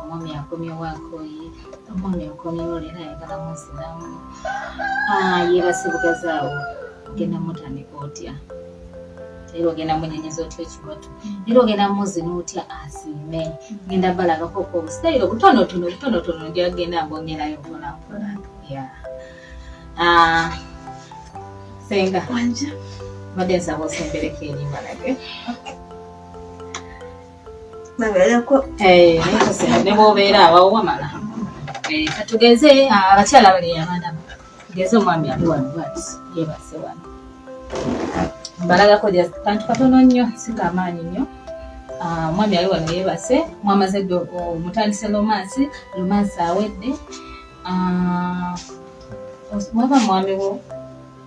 omwami akomyewo akoye omwami akomyewo leero ayagala muzinamu yeebase bugazaawo ogenda mutandika otya leero ogenda munyenyeza otya ekibatu leero ogenda muzina otya asiime genda balagako ko obusitayiro butonotono gyagenda mbongerayo mpolampola senga badde nsaba osembereko erimba nage ne bwobeera awo wamala katugeze abakyala bali abaana tugeze omwami ali wano bati yeebase wano mbalagako kantu katono nnyo sikamaanyi nnyo omwami ali wano yeebase mwamaze mutandise romansi awedde mwaba mwami wo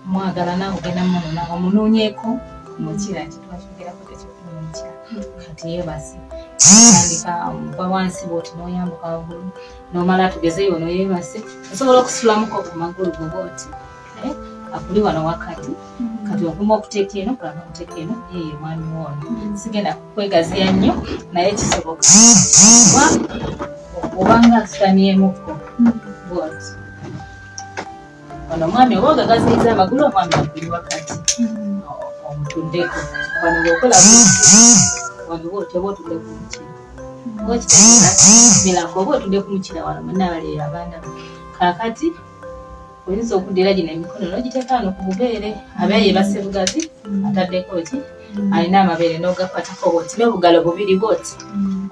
mwagala naawe ogenda munona omunoonyeeko mukira nti twakigerako tekyokunomukira kati yeebase tandika mpa wansi bwoti noyambuka waggulu nomala tugezeyo noyeebase osobola okusulamuko ku magulu goboti akuli wano wakati kati okuma okuteeka eno kulaba okuteeka eno yeye mwami woono sigenda kukwegaziya nnyo naye kisoboka obanga asitamyemuko bwoti wano omwami oba ogagaziyiza amagulu omwami akuli wakati omutuddeko wano bwokola wano bwotyo oba otudde ku mukira oba okitegeera mirako oba otudde ku mukira wano mwenna baleero abandaba kaakati oyinza okuddira gino emikono n'ogiteeka wano ku bubeere abe yeebase bugazi ataddeko ki alina amabeere n'ogakwatako bwoti n'obugalo bubiri bwoti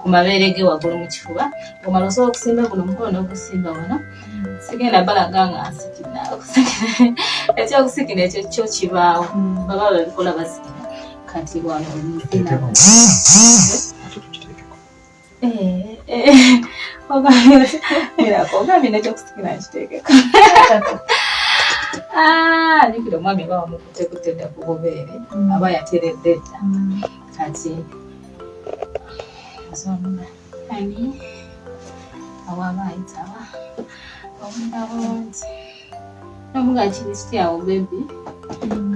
ku mabeere ge waggulu mu kifuba omala osobola okusimba guno omukono n'ogusimba wano sigenda balaga nga nsikira ekyokusikira ekyo kyo kibaawo baba babikola basikira kati wano omuzina ogambye nekyokusikira nkiteekeko jjukira omwami aba wamukutte dda ku bubeere aba yateredde dda kati azomba ani awaba ayitaba obunda bulungi nomuga kirisiti awo bebi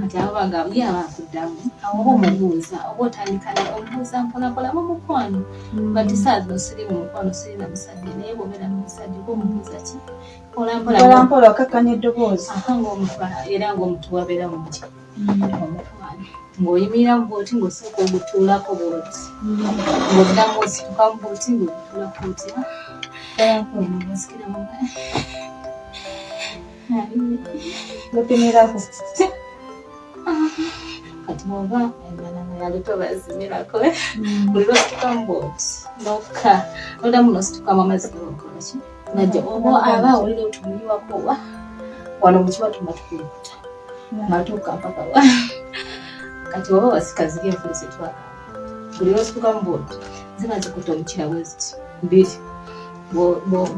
kati abo bagamba ye aba akuddamu awo oba omubuuza oba otandika omubuuza mpolapola mu mukwano bati saazi osiri mu mukwano siri na musajja naye bwobeera n'omusajja oba omubuuza ki mpolampola okakkanya eddoboozi ngaomutwala era ngaomuntu wabeera mu ki omukwano ng'oyimiriramu bwoti ng'osooka ogutuulako bwoti ng'oddamu ositukamu bwoti ng'ogutuulako otya omubasikiramu gupimirako kati bwoba embalama yaluto bazimirako buli lwositukamu bwoti nokka noddamu nositukamu amazzi gawakolaki najja oba aba awulira otumiyiwako oba wano mu kibatu nga tukulukuta ngatuuka mpaka wa kati oba wasika ziri enfuli zetwagamba buli lwositukamu bwoti ziba zikuta omukira bweziti mbiri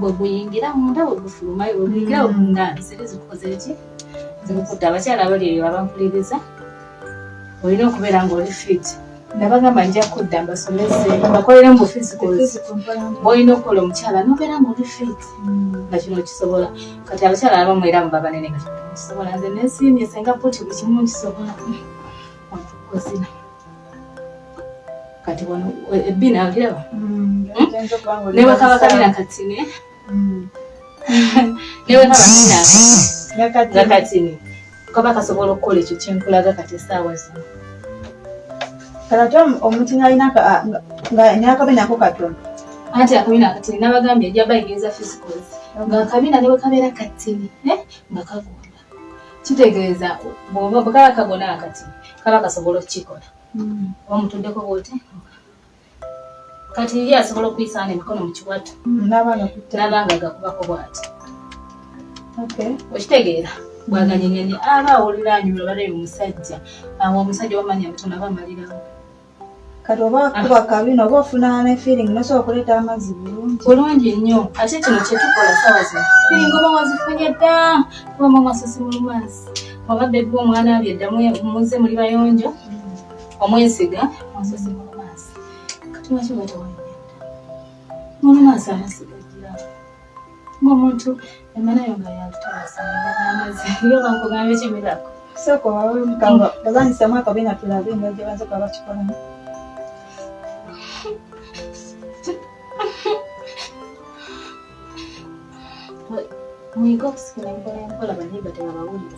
bweguyingira munda bwegufulumayo bweguyingira bwegungana ziri zikukoze eki zikukuta abakyala abali eyo abampuliriza olina okubeera ngaoli fit nabagamba nja kudda mbasomese bakolere mu physicals bwolina okukola omukyala nobeera ngaoli fit nga kino kisobola kati abakyala abamu era muba banene nga kisobola nze nesiimye senga puti buli kimu nkisobola kozina kati wano ebbina ogiraba newekaba kabina katini newekaba kabina katini kaba kasobola okukola ekyo kyenkulaga kati essaawa zino kalate omuntu alina nga akabinako katono anti akabina katini nabagambye ejja bayigiriza physicals nga akabina ne bwekabeera katini nga kagonda kitegeeza bwekaba kagona akati kaba kasobola okukikola oba mutuddeko bwoti kati ye asobola okuyisaana emikono mu kiwato nabanga gakubako bwati okitegeera bwaganyenyenye aba awulira anyumira baleyo omusajja awo omusajja wamanya mutono aba amalirawo kati oba kuba kabina oba ofuna ne feeling nosobola okuleeta amazzi bulungi nnyo ate kino kyetukola sawa zino feeling oba wazifunye dda oba mwamwasasi mu lumasi oba bebi omwana abye dda muze muli bayonjo omwesiga mwasasi mu lumasi kati waki batawanyenda mu lumasi amasiga gira ng'omuntu emanayo nga yalutawasanga n'amazzi yo bankugambe kimirako soko wawemukanga bazanyisamu akabina tulabe nga gye banza kuba bakikolamu Mwiga okusikira mpola banyiga tebabawulira.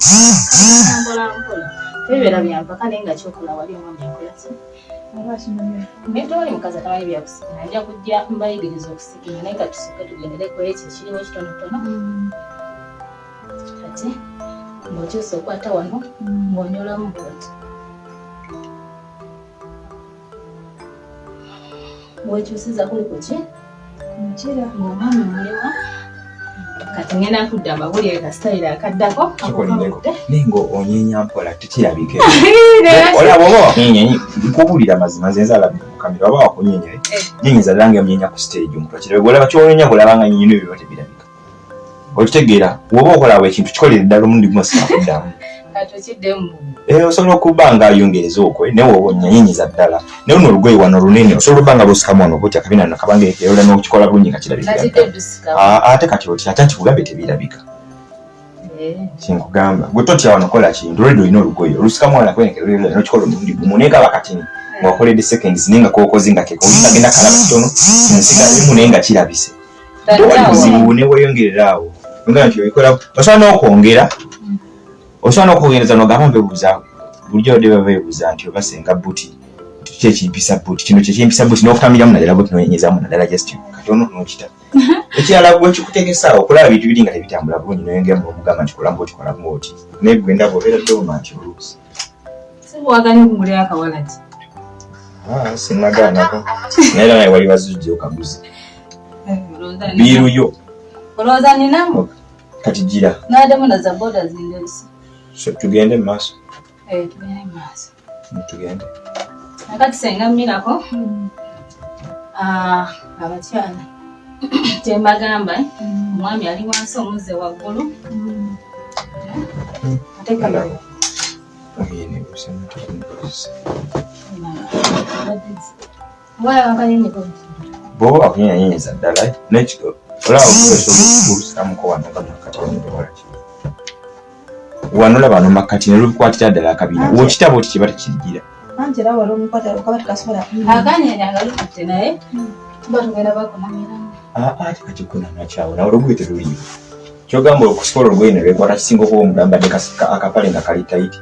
Mpola. Tebera byampaka naye nga kyokola wali omwami akola ki? Ngete wali mukazi atamanyi byakusikira ajja kujja mbayigiriza okusikira naye ka tusooke tugendereko ekyo ekiriwo kitonotono. Kati ng'okyusa okwata wano ng'onyolamu bwoti. Bw'ekyusiza kuli ku ki? Mukira ng'omwami muliwa. Kati ngenda nkudde amawulire kasitayira akaddako. Ningo onyenya mpola tekirabike. Olaba oba wakunyenye nkubulira mazima nze nzalabye ku kamera oba wakunyenye. Nyenyiza lange mnyenya ku stage omuntu akirebe olaba kyonyenya kulaba nga nyenye ebyo tebirabika. Okitegeera woba okolaba ekintu kikolere ddala omundi gumu sikuddamu. Kati okiddemu. Osobola okuba nga ayongereza okwe naye woba onnyanyiza ddala. Naye luno olugoye wano lunene osobola okuba nga lwosikamu wano okutya kabina no kabanga ekeerola n'okikola bulungi nga kirabika. Ate kati otya ate nkikugambe tebirabika. Kinkugamba gwe totya wano kola kintu olwo olina olugoye olusikamu wano kwenekerera n'okikola omulundi gumu naye kaba katini ng'okoledde seconds naye nga kookozi nga keko olagenda kalaba kitono kinsigalimu naye nga kirabise. Tewali buzibu ne weeyongereraawo nga nti obikola osobola n'okwongera. Osobola n'okwongereza n'ogamba mbebuuza bulijjo badde babeebuuza nti oba senga buti kiki ekimpisa buti kino kyekimpisa buti n'okutambiramu naddala buti noyenyezaamu naddala just katono n'okita. Ekirala gwe kikutegesa okulaba bintu biri nga tebitambula bulungi noyongera n'omugamba nti kolamu oti kolamu oti naye gwe ndaba obeera ddoma nti oluusi. Si bwagala okugulira akawala ki? Sinagaanako naye naye wali bazujja okaguzi. Biiruyo. Olowooza ninamu? Kati gira. N'addemu na za boda zinderisa. Tugende mu maaso. Tugende mu maaso. Tugende. Nakati senga mmirako. Abakyala. Kyembagamba omwami ali wansi omuzze waggulu. Ateekalawo. Bw'oba wakunyenyenyeza ddala n'ekiko olaba okusobola wano nga mumakati wano olaba wano mumakati ne lubikwatira ddala akabina w'okitaba oti kiba tekirigira. Anti era wali omukwata okaba tukasobola aganyeenya nga lukutte naye tuba tugenda bakunamiramu. Ate kati kunamya kyawe nawe olugoye teruliyo. Kyogamba okusobola olugoye ne lwekwata kisinga okuba omugambadde akapale nga kali tayiti.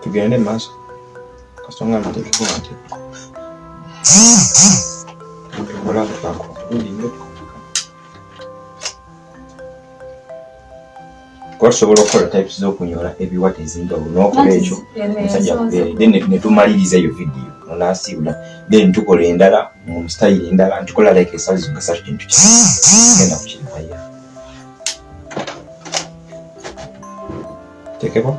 Tugende maaso kasonga amateekeko nti tukola tukako tusobola okukola types z'okunyola ebiwata ez'enjawulo n'okola ekyo omusajja then ne tumaliriza eyo vidiyo nonaasiibula then tukola endala mu style endala ntukola like esatu gasatu kintu kigenda kukirivaya tekeko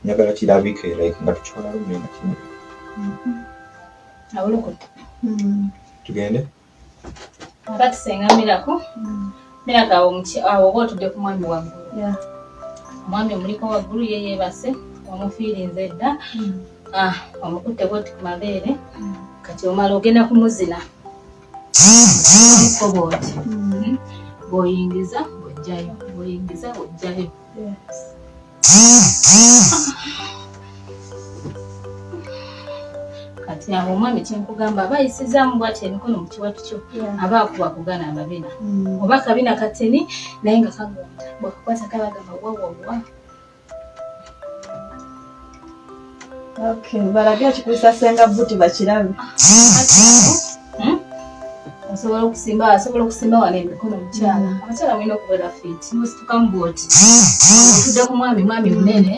njagala kirabike like nga tukikola lumu nga kino tugende akati senga mirako awo oba otudde ku mwami waggulu omwami omuliko waggulu ye yeebase omufiirinze edda omukutte bwoti ku mabeere kati omala ogenda kumuzina ko bwoti bw'oyingiza bw'ojjayo bw'oyingiza bw'ojjayo. Kati awo omwami kyenkugamba aba ayisizaamu bw'ati emikono mu kiwatu kyo aba akuba kugana amabina oba kabina kateni naye nga kagonda bw'akakwata kabagamba wawawa. Balaga kikusa senga buti bakirabe. Osobola okusimba wano emikono mukyala. Abakyala mulina okubeera fit nositukamu bwoti otudde ku mwami munene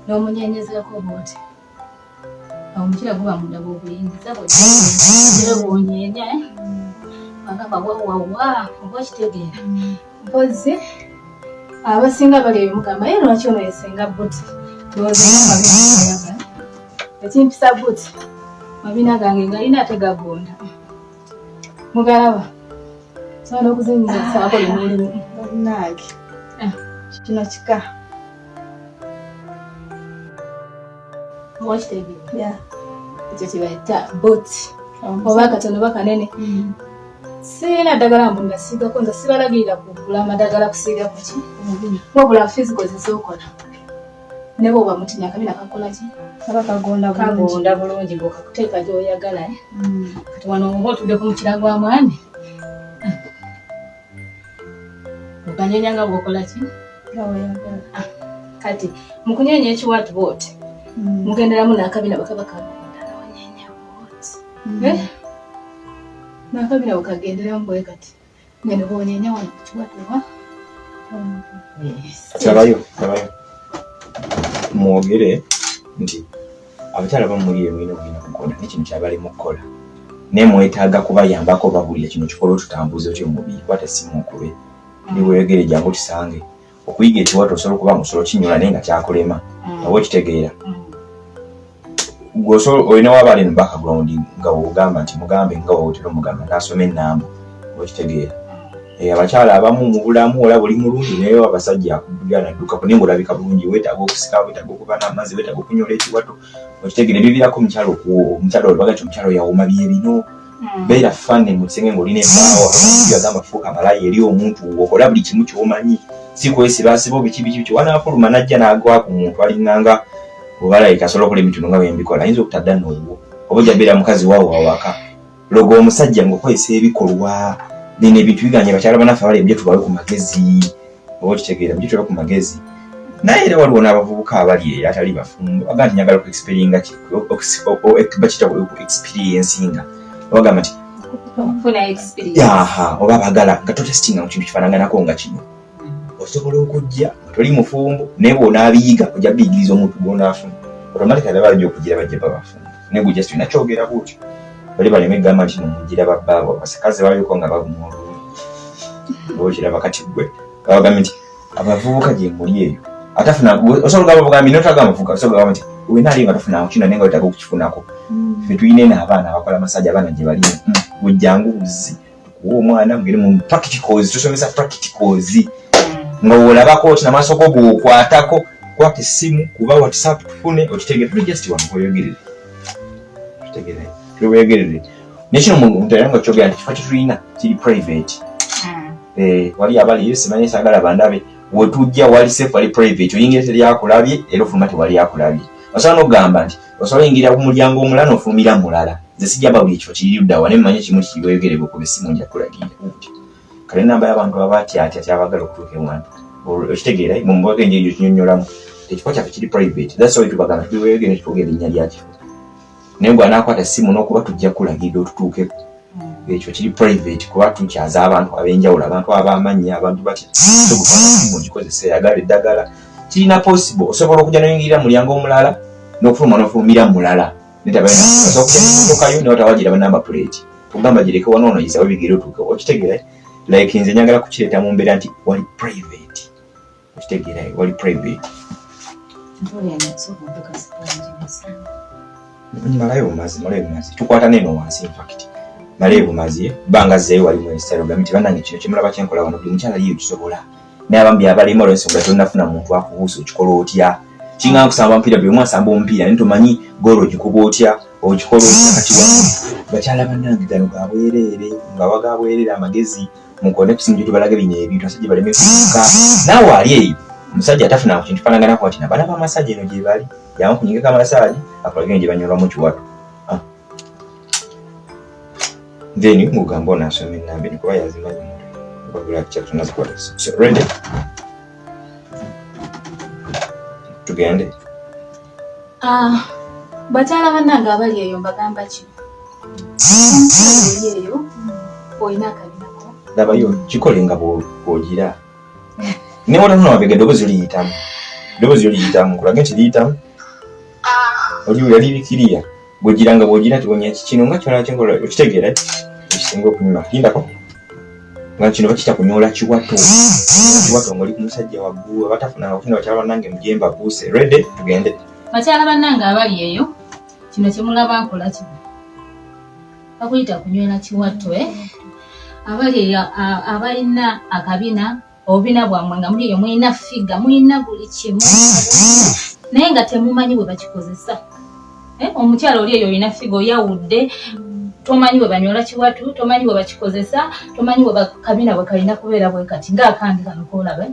n'omunyenyezako bwoti omukyala guba munda bw'obuyingiza bw'ojja bw'onyeenya agamba wawawa oba okitegeera mpozi abasinga bali ebimugamba ye lwaki ono yesenga buti ndowooza ekimpisa buti mabina gange ngalina ate gagonda mugalaba sobola okuzinyiza saako limulimu nange kino kika wakitegeera ekyo kibayita buti oba katono oba kanene sirina ddagala mbu ngasiigako nza sibalagirira kugula amadagala kusiiga kuki wabula fizi kozesa okola ne bw'oba mutinya akabina kakola ki kaba kagonda bulungi bw'okakuteeka gy'oyagala kati wano oba otuddeko mu kira gwa mwami okanyeenya nga bw'okola ki kati mu kunyeenya ekiwaatu bw'oti mugenderamu n'akabina bakaba kagonda nawanyeenya bw'oti n'akabina bwekagenderamu bwe kati ngendo bw'onyeenya wano ku kiwaatu wa sabayo mwogere nti abakyala bamuli emwina obulina kukola n'ekintu kyabali mu kukola naye mwetaaga kubayambako babulira kino kikola otutambuza otyo omubiri kwata essimu okube ndi weegere jangu kisange okuyiga ekiwato osobola okuba musolo kinyola naye nga kyakulema oba okitegeera olina wabali mu background nga wogamba nti mugambe nga wotera omugamba nasoma ennamba oba okitegeera abakyala abamu mu bulamu olaba oli mulungi naye abasajja akudduka naddukako naye ng'olabika bulungi weetaaga okusika weetaaga okuba n'amazzi weetaaga okunyola ekiwato okitegeera ebiviirako omukyala olwaga nti omukyala yawoma bye bino beera fane mu kisenge ng'olina embaawo agamba fuuka malayi eri omuntu okola buli kimu ky'omanyi si kwesibasiba biki wanaafuluma n'ajja n'agwa ku muntu alinganga obalayika asobola okola emituno nga bwembikola ayinza okutadda n'obwo oba ojja beera mukazi waawo awaka logo omusajja ng'okozesa ebikolwa nene ebintu biganye bakyala banaffe abali ebyo tubawe ku magezi oba okitegeera byo tubawe ku magezi naye era waliwo n'abavubuka abali eyo atali bafumbo baga nti nyagala okuexperinga bakita experiencinga bagamba nti oba bagala nga totestinga mu kintu kifaananganako nga kino osobola okujja toli mufumbo naye bw'onaabiyiga ojja biyigiriza omuntu gw'onaafuna automatically bajja okugira bajja babafumbo naye gujja situlina kyogera bwotyo bali baleme egamba nti nomugira babbaabo abasakazi baliko nga baguma olulimi okiraba kati gwe babagambye nti abavubuka gye muli eyo atafuna osobola okugamba bugambi notagamba muvubuka osobola okugamba nti wena ali nga tofunako kino naye nga wetaaga okukifunako ffe tulina eno abaana abakola amasajja abaana gye bali bujjangu buzzi tukuwa omwana mugere mu practicals tusomesa practicals nga olabako oti namaaso go bw'okwatako kwata essimu kuba whatsapp tufune okitegeera tuli just wano kweyogerere okitegeera tuwegerere nekino muntu nga kyogera nti kifo kyetulina kiri private wali abali yo simanyi sagala bandabe wetujja wali safe wali private oyingira teryakulabye era ofuluma tewali akulabye osobola n'okugamba nti osobola oyingira ku mulyango omulala n'ofulumira mulala nze sijjaba buli ekifo kiriruddawa naye mmanyi kimu kiwegerere okuba essimu nja kulagira kale namba y'abantu abatyatya kyabagala okutuuka ewantu okitegeera mu mboga enje egyo kinyonnyolamu ekifo kyaffe kiri private that's why tubagamba tubiweegere netwogera erinnya lyakifo naye gwe anaakwata essimu n'okuba tujja kulagirira otutuukeko ekyo kiri private kuba tukyaza abantu ab'enjawulo abantu ab'amanyi abantu batya sogukwata gikozesa eyagala eddagala kirina possible osobola okujja noyingirira mulyango omulala n'okufuluma n'ofulumira mulala osobola okujja n'emmotokayo naye otawagira banamba plate tugamba gireke wanoono yisawo bigere otuuke okitegeera like nze njagala kukireeta mu mbeera nti wali private okitegeera wali private malayo bumazi tukwata neno wansi infact malayo bumazi banga zeeyo wali mu Instagram nti bannange kino kimulaba kyenkola wano buli mukyala yiyo kisobola naye abambi abalema olw'ensonga tonnafuna muntu akubuusa okikola otya kinga kusamba omupiira buli omu asamba omupiira naye tomanyi goolo ogikuba otya okikola otya kati wano bakyala bannange gano gabwereere nga wagabwereere amagezi mukone kusimu gye tubalaga bino ebintu asajja baleme kuka naawe ali eyo omusajja atafuna ku kintu kifaanaganako ati nabana b'amasajja eno gye bali yamu kunyigako amasaji akolagene gye banyolwamu kiwato then ngugamba onaasoma ennamba eno kuba yazimanyi bagulakikyatunazikwata ready tugende bakyala bannange abali eyo mbagamba ki omukyala eyo olina akabinako labayo kikole nga bw'ogira ne watafuna mabega eddoboozi oliyitamu kulage nti liyitamu oliwulira libikiriya bw'ogiranga bw'ogira tiwonya kino nga kyona kyenkola okitegeera ekisinga okunyuma lindako nga kino bakita kunyola kiwato ng'oli ku musajja waggulu abatafunanga kukina bakyala bannange mujemba buuse ready tugende bakyala bannange abali eyo kino kyemulaba nkola kino bakuyita kunywera kiwato abali eyo abalina akabina obubina bwammwe nga muli eyo mulina figa mulina buli kimu naye nga temumanyi bwe bakikozesa omukyala oli eyo olina figa oyawudde tomanyi bwe banyola kiwatu, tomanyi bwe bakikozesa, tomanyi bwe bakabina bwe kalina kubeera bwe kati ng'akange kano koolaba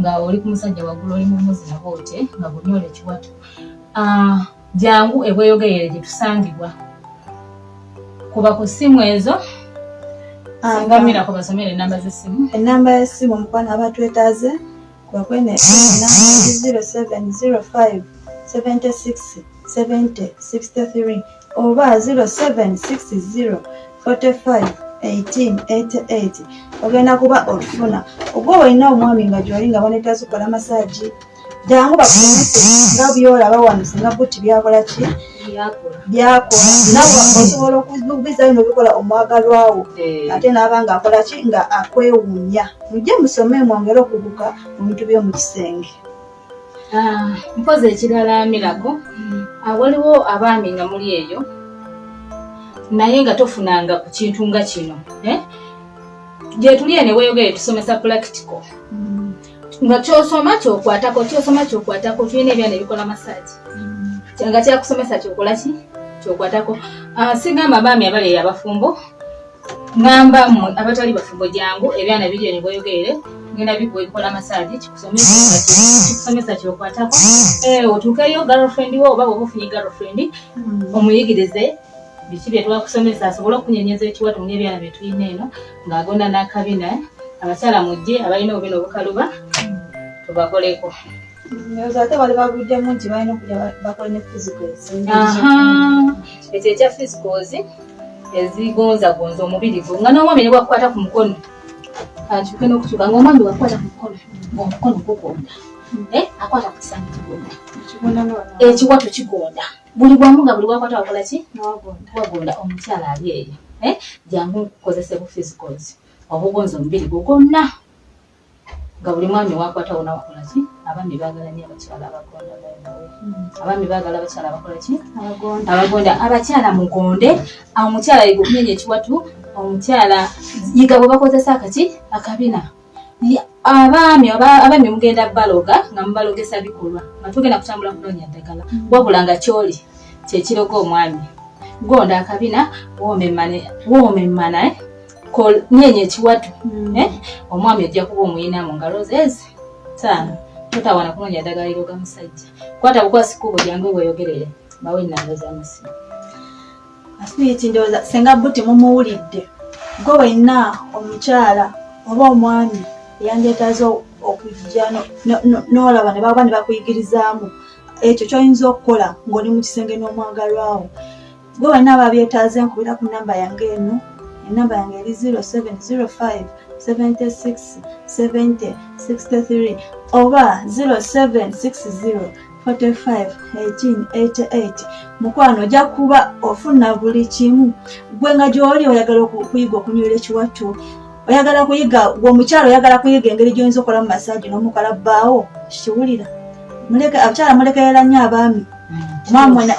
nga oli ku musajja waggulu oli mu muzi naboote nga bw'onyola ekiwatu. Jangu ebweyogerere gye tusangibwa. Kuba ku ssimu ezo singamira ku basomera ennamba z'essimu. Ennamba y'essimu omukwano abatwetaaze kwakwene ennamba 0705 76 70 63 oba 0760 45 1888 ogenda kuba olufuna. Ogwo olina omwami nga gy'oli nga banetaaze okukola masaagi jangu bakulemese nga byolaba wano singa buti byakola ki byakola nawe osobola okubizayo n'obikola omwagalwawo ate naaba nga akola ki nga akwewuunya. Mujje musome mwongere okubuka mu bintu by'omu kisenge. Mpozi ekirala Mirago, waliwo abaami nga muli eyo naye nga tofunanga ku kintu nga kino gye tuli ene weeyogere tusomesa practical nga kyosoma kyokwatako tulina ebyana ebikola masaagi nga kyakusomesa kyokola ki kyokwatako. Sigamba abaami abali eyo abafumbo ngamba mmwe abatali bafumbo jangu ebyana biri ene weeyogerere ngenda bikola masaagi kikusomesa kyokwatako. Otuukeyo girlfriend wo oba bw'oba ofunye girlfriend omuyigirize biki bye twakusomesa asobole okunyenyeza ekiwatu ng'ebyana bye tulina eno ng'agonda n'akabina. Abakyala mujje abalina obubina obukaluba tubakoleko. Ate bali babuddemu nti balina okujja bakole ne physicals. Ekyo ekya physicals ezigonzagonza omubiri gwo nga n'omwami ne bwakukwata ku mukono akyuke n'okukyuka ng'omwami bwakukwata ku mukono ng'omukono gugonda akwata ku kisambi kigonda ekiwatu kigonda buli bwamu nga buli bwakwata wakola ki wagonda. Omukyala ali eyo jangu nkukozese bu physicals obugonza omubiri gwo gwonna nga buli mwami wakwata wona wakola ki. Abaami baagala nnyo abakyala abagonda abaami baagala abakyala abakola ki abagonda. Abakyala mugonde omukyala yiga okunyeenya ekiwatu omukyala yiga bwe bakozesa akabina. Abaami mugenda baloga nga mubalogesa bikolwa nga tugenda kutambula kunoonya ddagala wabula nga kyoli kyekiroga omwami gonda akabina woomemmana nyeenya ekiwatu omwami ojja kuba omuyina mu ngalo zeezi taano totawana kunoonya ddagala liroga musajja. Kwata bukwasikubo jangu bweyogerere bawe ennamba z'amasimu. Asumiti ndowooza senga buti mumuwulidde gwe wenna omukyala oba omwami yandyetaaze okujja n'olaba ne baba ne bakuyigirizaamu ekyo ky'oyinza okukola ng'oli mu kisenge n'omwagalwawo. Gwe wenna aba byetaaze nkubira ku nnamba yange eno. Ennamba yange eri 0705 76 70 63 oba 0760 45 1888. Mukwano ojja kuba ofuna buli kimu. Gwe nga gy'oli oyagala okuyiga okunywera ekiwatu oyagala kuyiga omukyala oyagala kuyiga engeri gy'oyinza okukola mu masaagi n'omukola bbaawo kiwulira abakyala mulekerera nnyo abaami.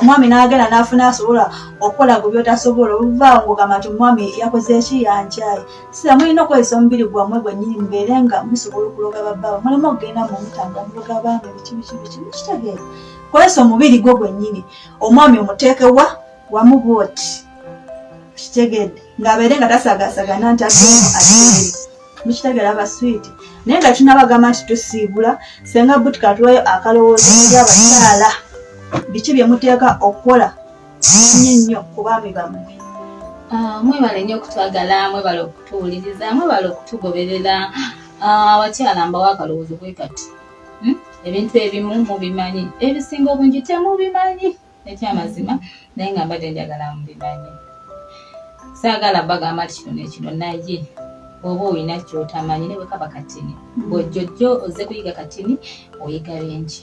Omwami n'agenda n'afuna asobola okukola ku byotasobola oluvaawo ng'ogamba nti omwami yakoze eki yankyaye. Sira mulina okukozesa omubiri gwammwe gwennyini mubeere nga musobola okuloga babbaawo mulimu okugenda mumutanga muloga abaami biki mukitegeera. Kozesa omubiri gwo gwennyini omwami omuteekewa wamu bwoti kitegedde ng'abeere nga tasaagasagana nti agemu ateere mukitegeera abaswiti. Naye nga tunabagamba nti tusiibula senga buti katuwayo akalowoozo n'abakyala biki bye muteeka okukola nnyo ku baami bammwe. Mwebale nnyo okutwagala, mwebale okutuwuliriza, mwebale okutugoberera. Abakyala mbawo akalowoozo bwe kati ebintu ebimu mubimanyi ebisinga obungi temubimanyi ekyamazima naye nga mbadde njagala mubimanyi. Saagala bagamba nti kino nekino naye bw'oba olina kyotamanyi ne bwe kaba katini bw'ojjojjo ozze kuyiga katini oyiga bingi.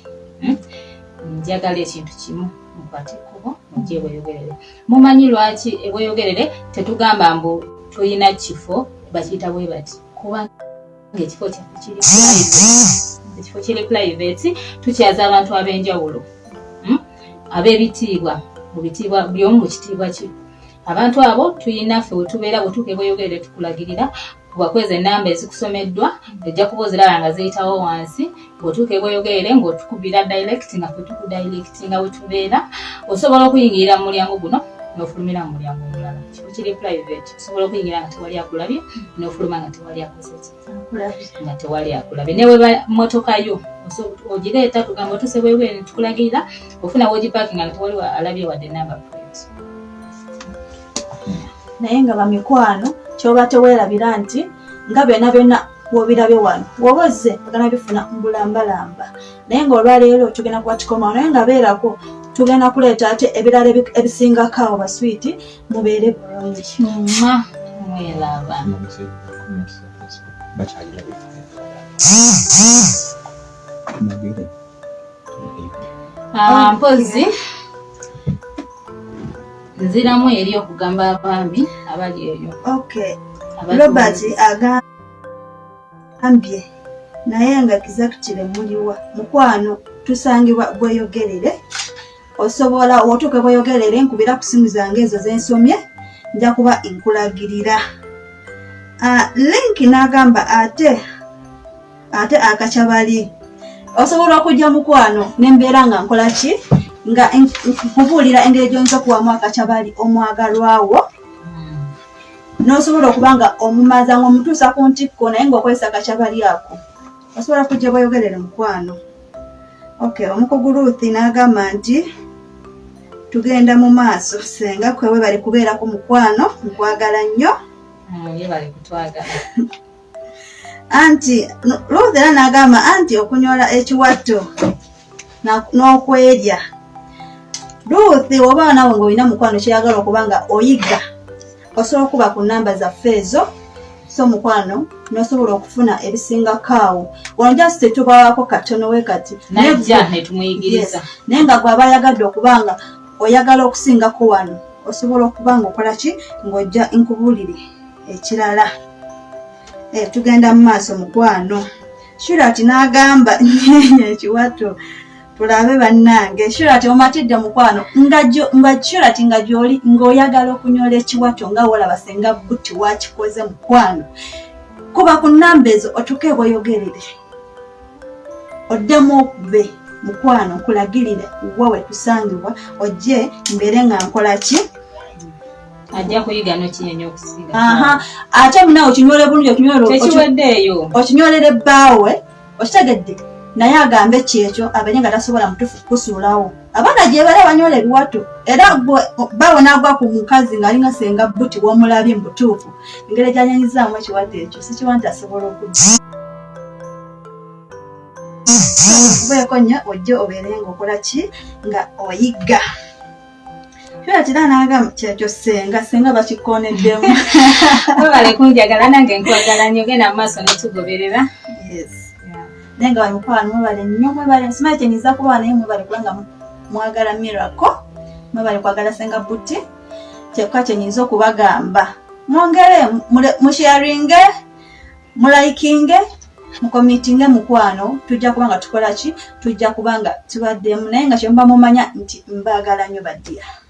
Njagala ekintu kimu mukwate ekkubo mujje bweyogerere. Mumanyi lwaki ebweyogerere tetugamba mbu tulina kifo bakiyita bwe bati kubanga ekifo kyaffe kiri private. Ekifo kiri private tukyaza abantu ab'enjawulo ab'ebitiibwa mu bitiibwa by'omu mu kitiibwa ki. Abantu abo tuyina ffe we tubeera bwe tuuka ebweyogerere tukulagirira kubakweza ennamba ezikusomeddwa ojja kuba oziraba nga ziyitawo wansi bw'otuuka ebweyogerere ng'otukubira direct nga ffe tukudirectinga we tubeera. Osobola okuyingirira mu mulyango guno n'ofulumira mu mulyango omulala kiri private osobola okuyingira nga tewali akulabye n'ofuluma nga tewali akozeki nga tewali akulabye newe mmotoka yo ogireeta tugamba otusebwebwe tukulagirira ofuna wogipakinga nga tewali alabye wadde number plate naye nga bamikwano kyoba teweerabira nti nga byonna wobirabye wano wobozze ogana bifuna mbulambalamba naye ng'olwaleero tugenda kuba tukomawo naye nga beerako tugenda kuleeta ate ebirala ebisingako awo baswiti mubeere bulungi mwelaba mpozi nziramu eri okugamba abaami abali eyo Robert agambye naye nga executive muliwa mukwano tusangibwa bweyogerere osobola otuuke bweyogerere nkubira ku simu zange ezo zensomye nja kuba nkulagirira link n'agamba ate akakyabali osobola okujja mukwano nembeera nga nkola ki nga nkubuulira engeri gyonza okuwamu akakyabali omwagalwawo n'osobola okuba nga omumaza ng'omutuusa ku ntikko naye ng'okozesa akakyabali ako osobola kujja bweyogerere mukwano omukugu Ruth n'agamba nti tugenda mu maaso senga kwewe bali kubeerako mukwano nkwagala nnyo anti Ruth era n'agamba anti okunyola ekiwato n'okwerya Ruth oba nawe ng'olina mukwano kyeyagala okuba nga oyiga osobola okuba ku namba zaffe ezo so mukwano n'osobola okufuna ebisingako awo wano just tetubawaako katono we kati najja netumuyigiriza naye nga gwe aba ayagadde okuba nga oyagala okusingako wano osobola okuba nga okola ki ng'ojja nkubuulire ekirala tugenda mu maaso mukwano Shurat n'agamba nyenye ekiwato tulabe bannange Shurat omatidde mukwano nga Shurat nga gy'oli ng'oyagala okunyola ekiwato nga wolaba senga buti wakikoze mukwano kuba ku nnamba ezo otuke bweyogerere oddemu okube mukwano nkulagirire wawe tusangibwa ojje mbeere nga nkola ki ajja kuyiga n'okinyenye okusiga ate munawe okinyole bulungi tekiweddeeyo okinyolere bbaawe okitegedde naye agambe kyekyo abenye nga tasobola mutuufu kukusuulawo abaana gye bali abanyola ebiwato era bbaawe n'agwa ku mukazi ng'alinga senga buti w'omulabye mu butuufu engeri gyanyanyizaamu ekiwato ekyo sikiwa nti asobola okudda okubeeko nnyo ojje obeere ng'okola ki nga oyiga Kira n'agamba kyekyo senga bakikoneddemu bale kunjagala nange nkwagala nnyo genda mu maaso netugoberera naye nga bamukwano mwebale nnyo mwebale nsimanyi kyenyiza kuba naye mwebale kubanga mwagala Miracle mwebale kwagala senga buti kyekka kyenyiza okubagamba mwongere musharinge mulaikinge mukomitinge mukwano tujja kuba nga tukola ki tujja kuba nga tubaddemu naye nga kyemuba mumanya nti mbagala nnyo baddiya